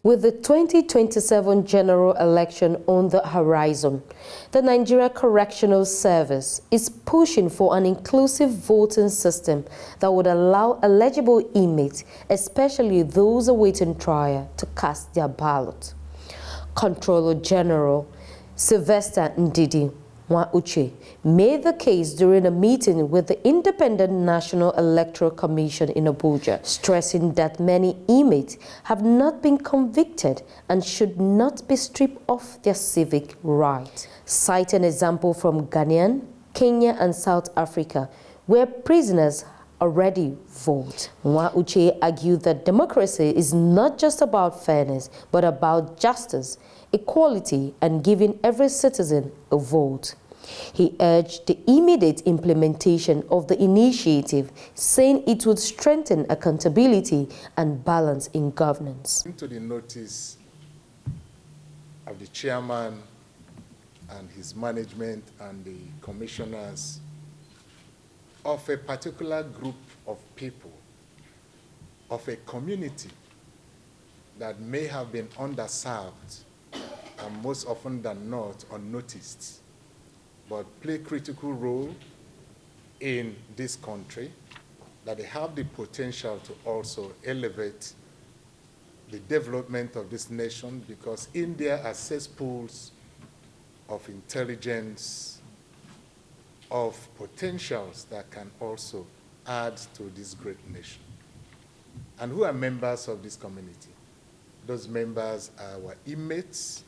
With the 2027 general election on the horizon, the Nigeria Correctional Service is pushing for an inclusive voting system that would allow eligible inmates, especially those awaiting trial, to cast their ballot. Controller General Sylvester Ndidi Nwauche made the case during a meeting with the Independent National Electoral Commission in Abuja, stressing that many inmates have not been convicted and should not be stripped of their civic rights. Citing an example from Ghana, Kenya, and South Africa, where prisoners already vote. Nwauche argued that democracy is not just about fairness, but about justice, equality, and giving every citizen a vote. He urged the immediate implementation of the initiative, saying it would strengthen accountability and balance in governance. Into the notice of the chairman and his management and the commissioners of a particular group of people, of a community that may have been underserved and most often than not unnoticed, but play a critical role in this country, that they have the potential to also elevate the development of this nation, because in there are cesspools of intelligence, of potentials that can also add to this great nation. And who are members of this community? Those members are our inmates,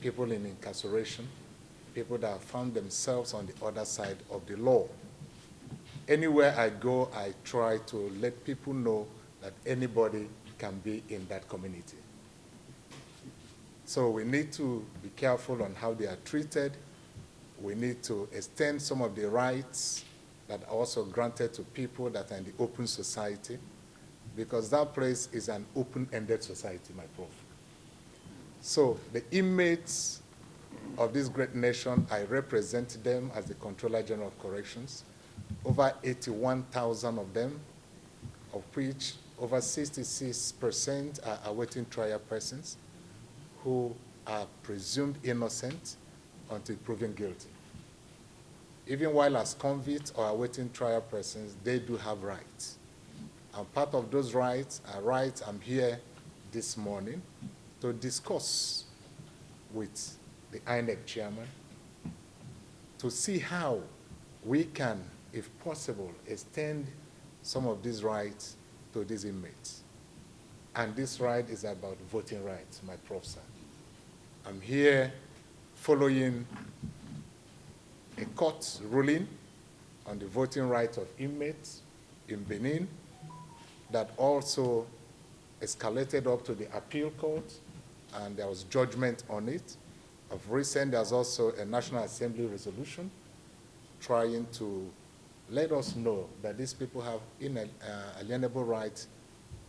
people in incarceration, people that have found themselves on the other side of the law. Anywhere I go, I try to let people know that anybody can be in that community. So we need to be careful on how they are treated. We need to extend some of the rights that are also granted to people that are in the open society, because that place is an open-ended society, my prof. So the inmates of this great nation, I represent them as the Controller General of Corrections, over 81,000 of them, of which over 66% are awaiting trial persons who are presumed innocent until proven guilty. Even while as convicts or awaiting trial persons, they do have rights. And part of those rights are rights I'm here this morning to discuss with the INEC chairman to see how we can, if possible, extend some of these rights to these inmates. And this right is about voting rights, my prof, sir. I'm here following a court ruling on the voting rights of inmates in Benin that also escalated up to the appeal court, and there was judgment on it. Of recent, there's also a National Assembly resolution trying to let us know that these people have inalienable rights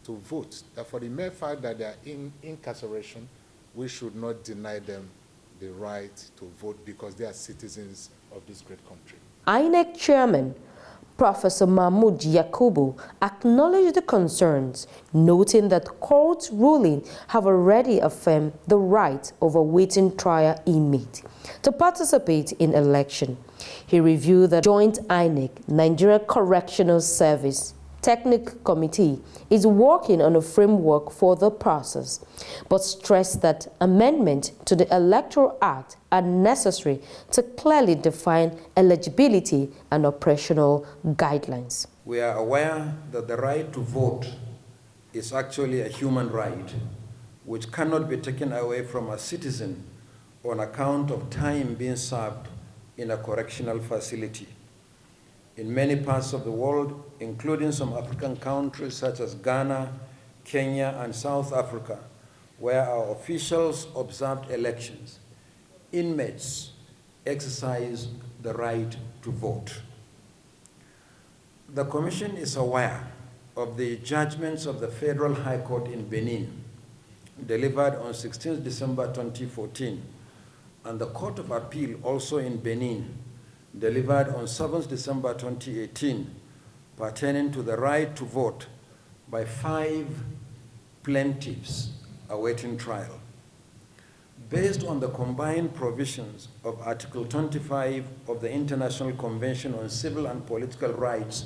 to vote. That for the mere fact that they are in incarceration, we should not deny them the right to vote because they are citizens of this great country. INEC Chairman Professor Mahmoud Yakubu acknowledged the concerns, noting that court rulings have already affirmed the right of awaiting trial inmate to participate in election. He reviewed the joint INEC Nigeria Correctional Service Technical Committee is working on a framework for the process, but stressed that amendments to the Electoral Act are necessary to clearly define eligibility and operational guidelines. We are aware that the right to vote is actually a human right, which cannot be taken away from a citizen on account of time being served in a correctional facility. In many parts of the world, including some African countries such as Ghana, Kenya, and South Africa, where our officials observed elections, inmates exercise the right to vote. The Commission is aware of the judgments of the Federal High Court in Benin, delivered on 16 December 2014, and the Court of Appeal, also in Benin, delivered on 7 December 2018, pertaining to the right to vote by 5 plaintiffs awaiting trial. Based on the combined provisions of Article 25 of the International Convention on Civil and Political Rights,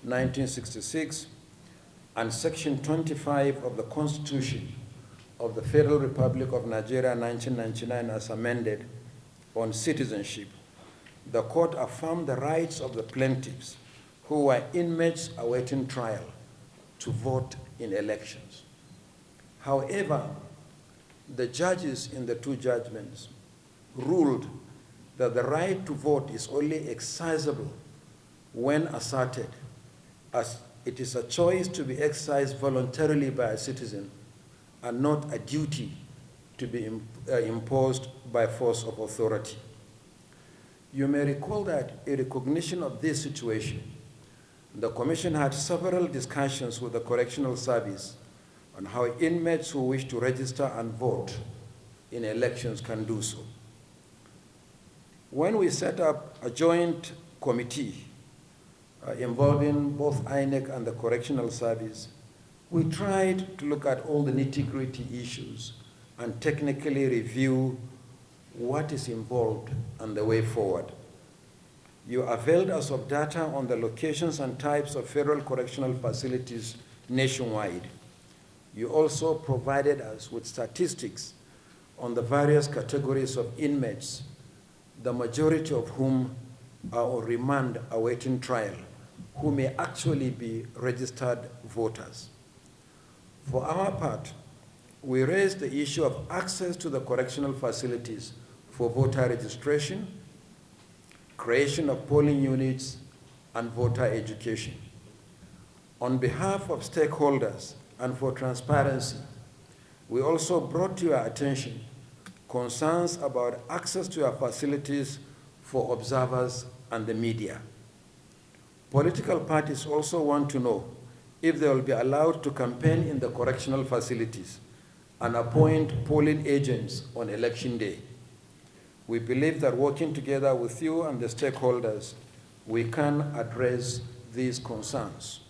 1966, and Section 25 of the Constitution of the Federal Republic of Nigeria, 1999, as amended, on citizenship, the court affirmed the rights of the plaintiffs who were inmates awaiting trial to vote in elections. However, the judges in the two judgments ruled that the right to vote is only exercisable when asserted, as it is a choice to be exercised voluntarily by a citizen and not a duty to be imposed by force of authority. You may recall that in recognition of this situation, the Commission had several discussions with the Correctional Service on how inmates who wish to register and vote in elections can do so. When we set up a joint committee involving both INEC and the Correctional Service, we tried to look at all the nitty-gritty issues and technically review what is involved and the way forward. You availed us of data on the locations and types of federal correctional facilities nationwide. You also provided us with statistics on the various categories of inmates, the majority of whom are on remand awaiting trial, who may actually be registered voters. For our part, we raised the issue of access to the correctional facilities for voter registration, creation of polling units, and voter education. On behalf of stakeholders and for transparency, we also brought to your attention concerns about access to our facilities for observers and the media. Political parties also want to know if they will be allowed to campaign in the correctional facilities and appoint polling agents on election day. We believe that working together with you and the stakeholders, we can address these concerns.